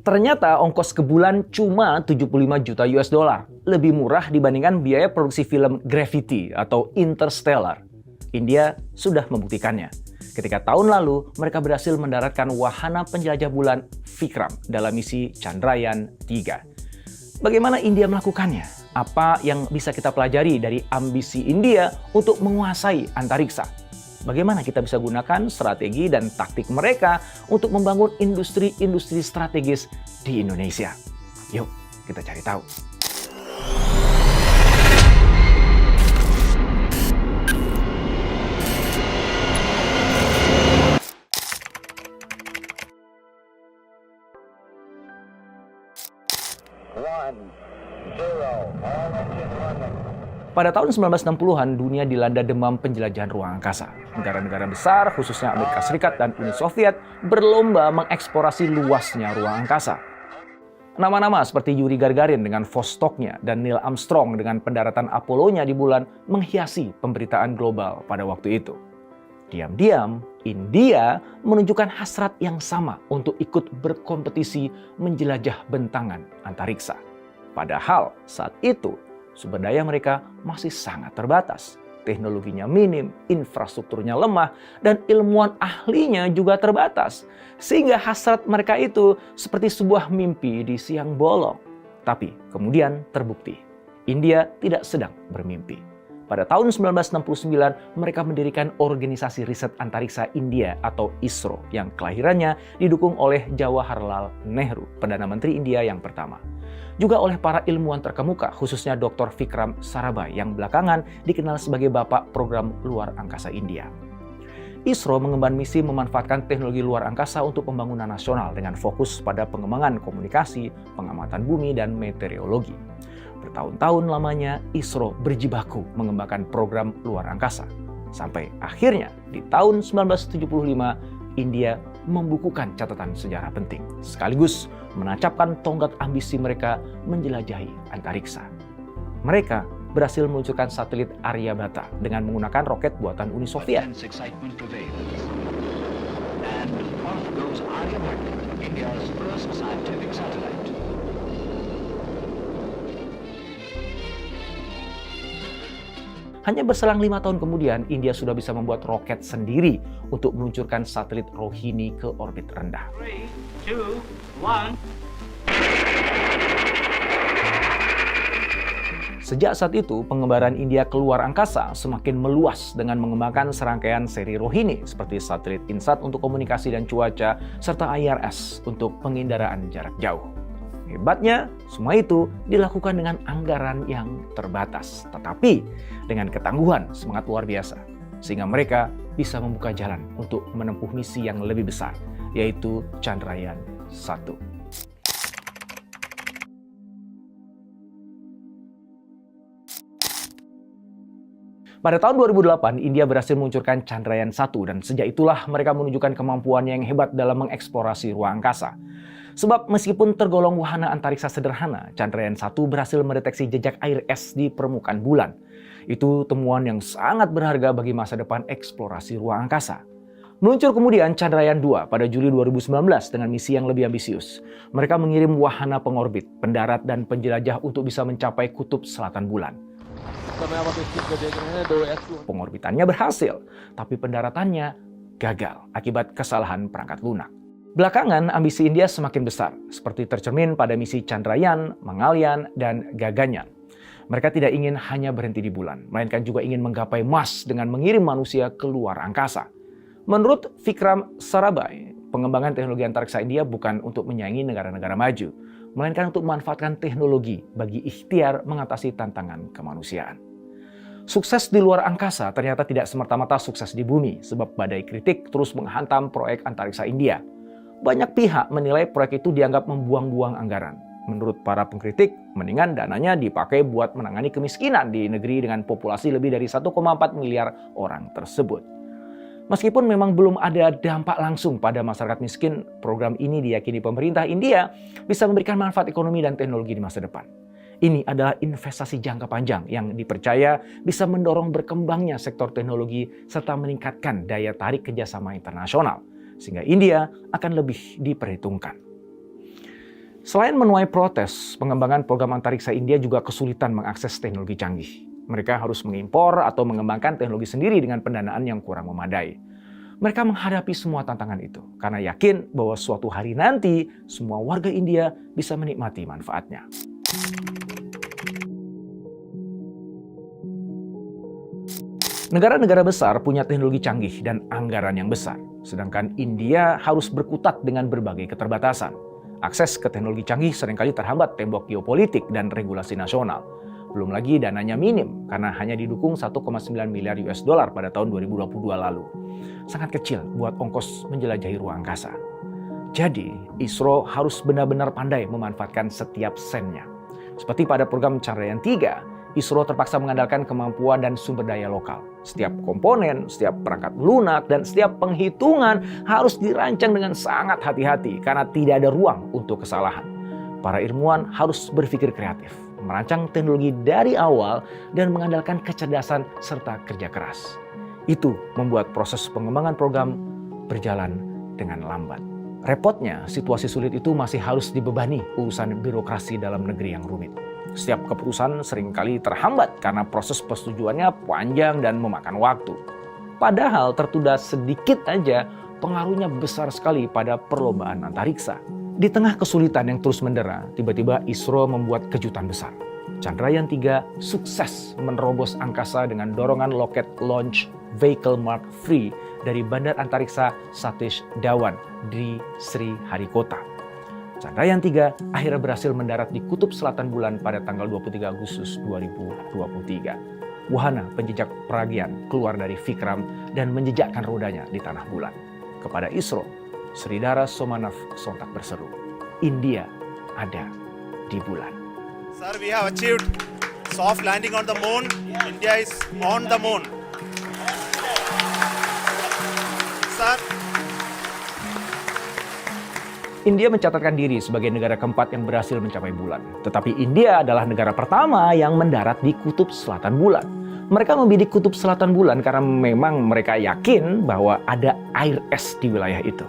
Ternyata ongkos ke bulan cuma 75 juta US dollar, lebih murah dibandingkan biaya produksi film Gravity atau Interstellar. India sudah membuktikannya. Ketika tahun lalu mereka berhasil mendaratkan wahana penjelajah bulan Vikram dalam misi Chandrayaan-3. Bagaimana India melakukannya? Apa yang bisa kita pelajari dari ambisi India untuk menguasai antariksa? Bagaimana kita bisa gunakan strategi dan taktik mereka untuk membangun industri-industri strategis di Indonesia? Yuk, kita cari tahu. Pada tahun 1960-an, dunia dilanda demam penjelajahan ruang angkasa. Negara-negara besar, khususnya Amerika Serikat dan Uni Soviet, berlomba mengeksplorasi luasnya ruang angkasa. Nama-nama seperti Yuri Gagarin dengan Vostoknya dan Neil Armstrong dengan pendaratan Apollo-nya di bulan menghiasi pemberitaan global pada waktu itu. Diam-diam, India menunjukkan hasrat yang sama untuk ikut berkompetisi menjelajah bentangan antariksa. Padahal saat itu, sumber daya mereka masih sangat terbatas. Teknologinya minim, infrastrukturnya lemah, dan ilmuwan ahlinya juga terbatas. Sehingga hasrat mereka itu seperti sebuah mimpi di siang bolong. Tapi kemudian terbukti, India tidak sedang bermimpi. Pada tahun 1969, mereka mendirikan Organisasi Riset Antariksa India atau ISRO yang kelahirannya didukung oleh Jawaharlal Nehru, Perdana Menteri India yang pertama. Juga oleh para ilmuwan terkemuka, khususnya Dr. Vikram Sarabhai yang belakangan dikenal sebagai Bapak Program Luar Angkasa India. ISRO mengemban misi memanfaatkan teknologi luar angkasa untuk pembangunan nasional dengan fokus pada pengembangan komunikasi, pengamatan bumi, dan meteorologi. Bertahun-tahun lamanya ISRO berjibaku mengembangkan program luar angkasa. Sampai akhirnya di tahun 1975, India membukukan catatan sejarah penting, sekaligus menancapkan tonggak ambisi mereka menjelajahi antariksa. Mereka berhasil meluncurkan satelit Aryabhata dengan menggunakan roket buatan Uni Soviet. Hanya berselang 5 tahun kemudian, India sudah bisa membuat roket sendiri untuk meluncurkan satelit Rohini ke orbit rendah. 3, 2, 1. Sejak saat itu, pengembaraan India ke luar angkasa semakin meluas dengan mengembangkan serangkaian seri Rohini seperti satelit InSat untuk komunikasi dan cuaca, serta IRS untuk penginderaan jarak jauh. Hebatnya, semua itu dilakukan dengan anggaran yang terbatas, tetapi dengan ketangguhan semangat luar biasa, sehingga mereka bisa membuka jalan untuk menempuh misi yang lebih besar, yaitu Chandrayaan-1. Pada tahun 2008, India berhasil meluncurkan Chandrayaan-1 dan sejak itulah mereka menunjukkan kemampuannya yang hebat dalam mengeksplorasi ruang angkasa. Sebab meskipun tergolong wahana antariksa sederhana, Chandrayaan-1 berhasil mendeteksi jejak air es di permukaan bulan. Itu temuan yang sangat berharga bagi masa depan eksplorasi ruang angkasa. Meluncur kemudian Chandrayaan-2 pada Juli 2019 dengan misi yang lebih ambisius. Mereka mengirim wahana pengorbit, pendarat, dan penjelajah untuk bisa mencapai kutub selatan bulan. Pengorbitannya berhasil, tapi pendaratannya gagal akibat kesalahan perangkat lunak. Belakangan, ambisi India semakin besar, seperti tercermin pada misi Chandrayaan, Mangalyaan, dan Gaganyaan. Mereka tidak ingin hanya berhenti di bulan, melainkan juga ingin menggapai Mars dengan mengirim manusia ke luar angkasa. Menurut Vikram Sarabhai, pengembangan teknologi antariksa India bukan untuk menyaingi negara-negara maju, melainkan untuk memanfaatkan teknologi bagi ikhtiar mengatasi tantangan kemanusiaan. Sukses di luar angkasa ternyata tidak semerta-mata sukses di bumi, sebab badai kritik terus menghantam proyek antariksa India. Banyak pihak menilai proyek itu dianggap membuang-buang anggaran. Menurut para pengkritik, mendingan dananya dipakai buat menangani kemiskinan di negeri dengan populasi lebih dari 1,4 miliar orang tersebut. Meskipun memang belum ada dampak langsung pada masyarakat miskin, program ini diyakini pemerintah India bisa memberikan manfaat ekonomi dan teknologi di masa depan. Ini adalah investasi jangka panjang yang dipercaya bisa mendorong berkembangnya sektor teknologi serta meningkatkan daya tarik kerjasama internasional, sehingga India akan lebih diperhitungkan. Selain menuai protes, pengembangan program antariksa India juga kesulitan mengakses teknologi canggih. Mereka harus mengimpor atau mengembangkan teknologi sendiri dengan pendanaan yang kurang memadai. Mereka menghadapi semua tantangan itu karena yakin bahwa suatu hari nanti semua warga India bisa menikmati manfaatnya. Negara-negara besar punya teknologi canggih dan anggaran yang besar, sedangkan India harus berkutat dengan berbagai keterbatasan. Akses ke teknologi canggih seringkali terhambat tembok geopolitik dan regulasi nasional. Belum lagi dananya minim karena hanya didukung 1,9 miliar US dollar pada tahun 2022 lalu. Sangat kecil buat ongkos menjelajahi ruang angkasa. Jadi, ISRO harus benar-benar pandai memanfaatkan setiap sennya. Seperti pada program Chandrayaan-3, ISRO terpaksa mengandalkan kemampuan dan sumber daya lokal. Setiap komponen, setiap perangkat lunak, dan setiap penghitungan harus dirancang dengan sangat hati-hati karena tidak ada ruang untuk kesalahan. Para ilmuwan harus berpikir kreatif, merancang teknologi dari awal, dan mengandalkan kecerdasan serta kerja keras. Itu membuat proses pengembangan program berjalan dengan lambat. Repotnya, situasi sulit itu masih harus dibebani urusan birokrasi dalam negeri yang rumit. Setiap keputusan seringkali terhambat karena proses persetujuannya panjang dan memakan waktu. Padahal tertunda sedikit aja pengaruhnya besar sekali pada perlombaan antariksa. Di tengah kesulitan yang terus mendera, tiba-tiba ISRO membuat kejutan besar. Chandrayaan-3 sukses menerobos angkasa dengan dorongan Rocket Launch Vehicle Mark III dari Bandar Antariksa Satish Dhawan di Sriharikota. Chandrayaan-3 akhirnya berhasil mendarat di Kutub Selatan Bulan pada tanggal 23 Agustus 2023. Wahana penjejak peragian keluar dari Vikram dan menjejakkan rodanya di tanah bulan. Kepada ISRO, Sridhara Somanath sontak berseru, India ada di bulan. Sir, we have achieved soft landing on the moon. India is on the moon. Sir. India mencatatkan diri sebagai negara keempat yang berhasil mencapai bulan. Tetapi India adalah negara pertama yang mendarat di Kutub Selatan Bulan. Mereka membidik Kutub Selatan Bulan karena memang mereka yakin bahwa ada air es di wilayah itu.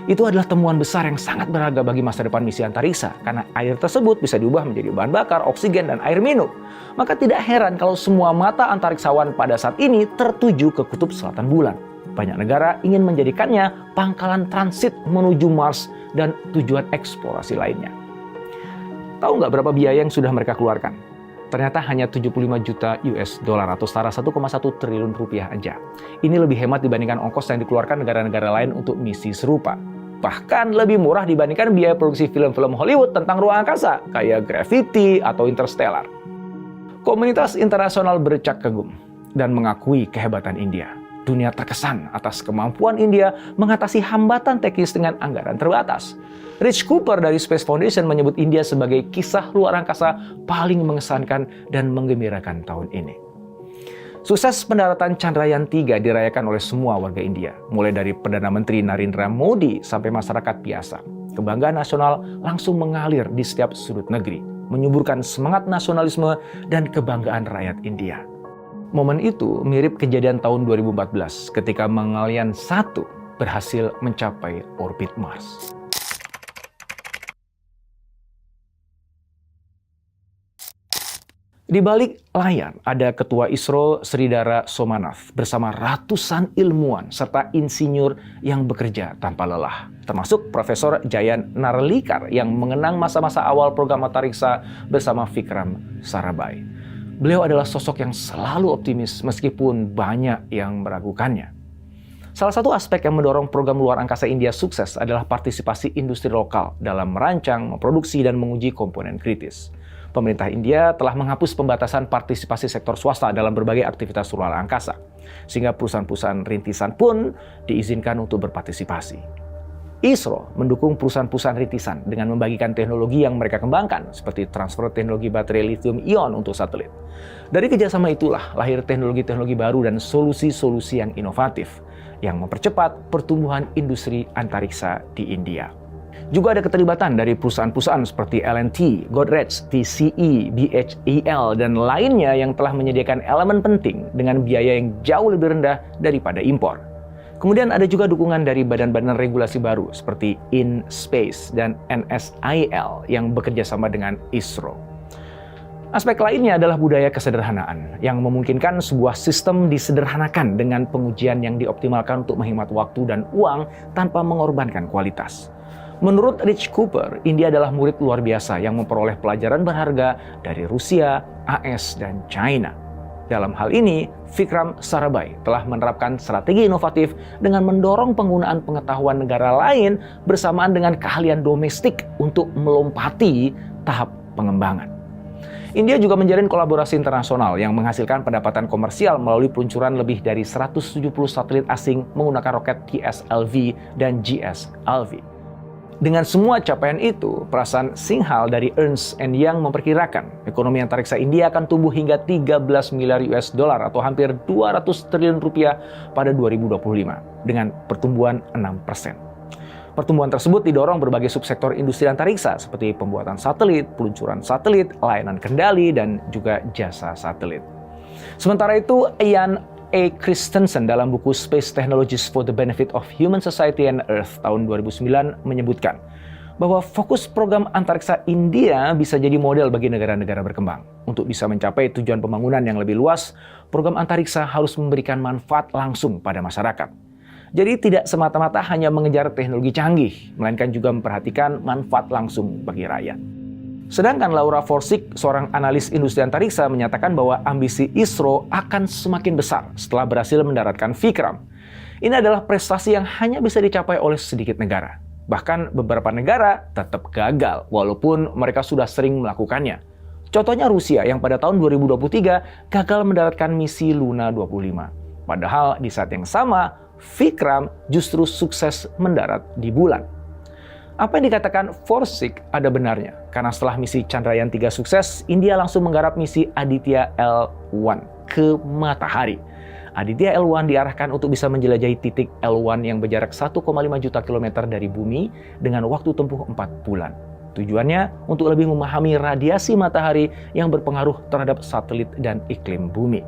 Itu adalah temuan besar yang sangat berharga bagi masa depan misi antariksa, karena air tersebut bisa diubah menjadi bahan bakar, oksigen, dan air minum. Maka tidak heran kalau semua mata antariksawan pada saat ini tertuju ke Kutub Selatan Bulan. Banyak negara ingin menjadikannya pangkalan transit menuju Mars dan tujuan eksplorasi lainnya. Tahu nggak berapa biaya yang sudah mereka keluarkan? Ternyata hanya 75 juta US dollar atau setara 1,1 triliun rupiah aja. Ini lebih hemat dibandingkan ongkos yang dikeluarkan negara-negara lain untuk misi serupa. Bahkan lebih murah dibandingkan biaya produksi film-film Hollywood tentang ruang angkasa, kayak Gravity atau Interstellar. Komunitas internasional bercak kagum dan mengakui kehebatan India. Dunia terkesan atas kemampuan India mengatasi hambatan teknis dengan anggaran terbatas. Rich Cooper dari Space Foundation menyebut India sebagai kisah luar angkasa paling mengesankan dan menggembirakan tahun ini. Sukses pendaratan Chandrayaan-3 dirayakan oleh semua warga India, mulai dari Perdana Menteri Narendra Modi sampai masyarakat biasa. Kebanggaan nasional langsung mengalir di setiap sudut negeri, menyuburkan semangat nasionalisme dan kebanggaan rakyat India. Momen itu mirip kejadian tahun 2014 ketika Mangalyaan 1 berhasil mencapai orbit Mars. Di balik layar ada Ketua ISRO Sridhara Somanath bersama ratusan ilmuwan serta insinyur yang bekerja tanpa lelah, termasuk Profesor Jayant Narlikar yang mengenang masa-masa awal program antariksa bersama Vikram Sarabhai. Beliau adalah sosok yang selalu optimis meskipun banyak yang meragukannya. Salah satu aspek yang mendorong program luar angkasa India sukses adalah partisipasi industri lokal dalam merancang, memproduksi, dan menguji komponen kritis. Pemerintah India telah menghapus pembatasan partisipasi sektor swasta dalam berbagai aktivitas luar angkasa, sehingga perusahaan-perusahaan rintisan pun diizinkan untuk berpartisipasi. ISRO mendukung perusahaan-perusahaan rintisan dengan membagikan teknologi yang mereka kembangkan, seperti transfer teknologi baterai lithium-ion untuk satelit. Dari kerjasama itulah lahir teknologi-teknologi baru dan solusi-solusi yang inovatif, yang mempercepat pertumbuhan industri antariksa di India. Juga ada keterlibatan dari perusahaan-perusahaan seperti L&T, Godrej, TCE, BHEL, dan lainnya yang telah menyediakan elemen penting dengan biaya yang jauh lebih rendah daripada impor. Kemudian ada juga dukungan dari badan-badan regulasi baru seperti IN-SPACE dan NSIL yang bekerja sama dengan ISRO. Aspek lainnya adalah budaya kesederhanaan yang memungkinkan sebuah sistem disederhanakan dengan pengujian yang dioptimalkan untuk menghemat waktu dan uang tanpa mengorbankan kualitas. Menurut Rich Cooper, India adalah murid luar biasa yang memperoleh pelajaran berharga dari Rusia, AS, dan China. Dalam hal ini, Vikram Sarabhai telah menerapkan strategi inovatif dengan mendorong penggunaan pengetahuan negara lain bersamaan dengan keahlian domestik untuk melompati tahap pengembangan. India juga menjalin kolaborasi internasional yang menghasilkan pendapatan komersial melalui peluncuran lebih dari 170 satelit asing menggunakan roket PSLV dan GSLV. Dengan semua capaian itu, perasaan Singhal dari Ernst & Young memperkirakan ekonomi antariksa India akan tumbuh hingga 13 miliar US dollar atau hampir 200 triliun rupiah pada 2025 dengan pertumbuhan 6%. Pertumbuhan tersebut didorong berbagai subsektor industri antariksa seperti pembuatan satelit, peluncuran satelit, layanan kendali, dan juga jasa satelit. Sementara itu, Ian A. Christensen dalam buku Space Technologies for the Benefit of Human Society and Earth tahun 2009 menyebutkan bahwa fokus program antariksa India bisa jadi model bagi negara-negara berkembang. Untuk bisa mencapai tujuan pembangunan yang lebih luas, program antariksa harus memberikan manfaat langsung pada masyarakat. Jadi tidak semata-mata hanya mengejar teknologi canggih, melainkan juga memperhatikan manfaat langsung bagi rakyat. Sedangkan Laura Forsyth, seorang analis industri antariksa, menyatakan bahwa ambisi ISRO akan semakin besar setelah berhasil mendaratkan Vikram. Ini adalah prestasi yang hanya bisa dicapai oleh sedikit negara. Bahkan beberapa negara tetap gagal, walaupun mereka sudah sering melakukannya. Contohnya Rusia yang pada tahun 2023 gagal mendaratkan misi Luna 25. Padahal di saat yang sama, Vikram justru sukses mendarat di bulan. Apa yang dikatakan Forsyth ada benarnya, karena setelah misi Chandrayaan-3 sukses, India langsung menggarap misi Aditya L1 ke matahari. Aditya L1 diarahkan untuk bisa menjelajahi titik L1 yang berjarak 1,5 juta kilometer dari bumi dengan waktu tempuh 4 bulan. Tujuannya untuk lebih memahami radiasi matahari yang berpengaruh terhadap satelit dan iklim bumi.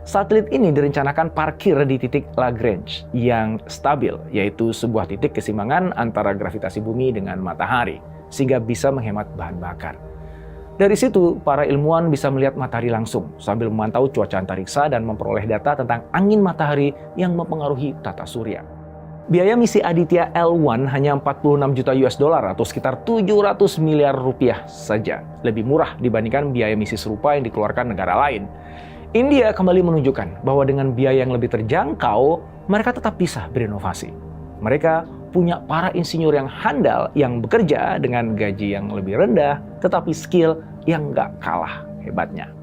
Satelit ini direncanakan parkir di titik Lagrange yang stabil, yaitu sebuah titik keseimbangan antara gravitasi bumi dengan matahari, sehingga bisa menghemat bahan bakar. Dari situ, para ilmuwan bisa melihat matahari langsung, sambil memantau cuaca antariksa dan memperoleh data tentang angin matahari yang mempengaruhi tata surya. Biaya misi Aditya L1 hanya 46 juta US dollar atau sekitar 700 miliar rupiah saja. Lebih murah dibandingkan biaya misi serupa yang dikeluarkan negara lain. India kembali menunjukkan bahwa dengan biaya yang lebih terjangkau, mereka tetap bisa berinovasi. Mereka punya para insinyur yang handal yang bekerja dengan gaji yang lebih rendah, tetapi skill yang nggak kalah hebatnya.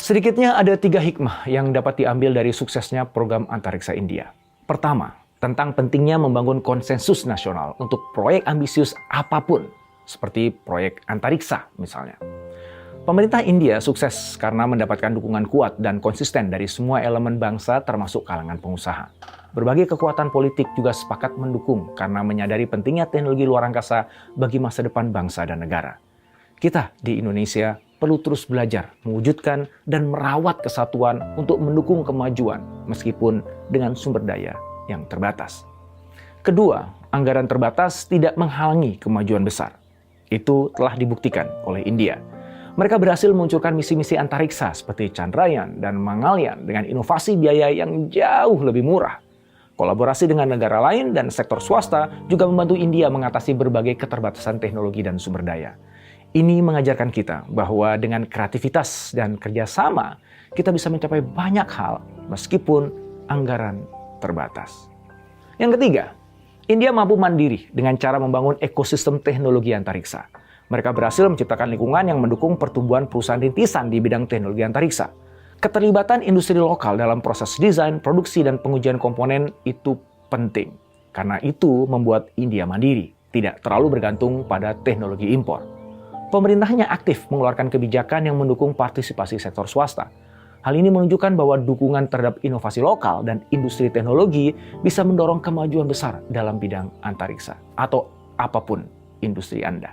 Sedikitnya ada 3 hikmah yang dapat diambil dari suksesnya program antariksa India. Pertama, tentang pentingnya membangun konsensus nasional untuk proyek ambisius apapun, seperti proyek antariksa misalnya. Pemerintah India sukses karena mendapatkan dukungan kuat dan konsisten dari semua elemen bangsa termasuk kalangan pengusaha. Berbagai kekuatan politik juga sepakat mendukung karena menyadari pentingnya teknologi luar angkasa bagi masa depan bangsa dan negara. Kita di Indonesia perlu terus belajar, mewujudkan dan merawat kesatuan untuk mendukung kemajuan meskipun dengan sumber daya yang terbatas. Kedua, anggaran terbatas tidak menghalangi kemajuan besar. Itu telah dibuktikan oleh India. Mereka berhasil meluncurkan misi-misi antariksa seperti Chandrayaan dan Mangalyaan dengan inovasi biaya yang jauh lebih murah. Kolaborasi dengan negara lain dan sektor swasta juga membantu India mengatasi berbagai keterbatasan teknologi dan sumber daya. Ini mengajarkan kita bahwa dengan kreativitas dan kerjasama, kita bisa mencapai banyak hal meskipun anggaran terbatas. Yang ketiga, India mampu mandiri dengan cara membangun ekosistem teknologi antariksa. Mereka berhasil menciptakan lingkungan yang mendukung pertumbuhan perusahaan rintisan di bidang teknologi antariksa. Keterlibatan industri lokal dalam proses desain, produksi, dan pengujian komponen itu penting. Karena itu membuat India mandiri, tidak terlalu bergantung pada teknologi impor. Pemerintahnya aktif mengeluarkan kebijakan yang mendukung partisipasi sektor swasta. Hal ini menunjukkan bahwa dukungan terhadap inovasi lokal dan industri teknologi bisa mendorong kemajuan besar dalam bidang antariksa atau apapun industri Anda.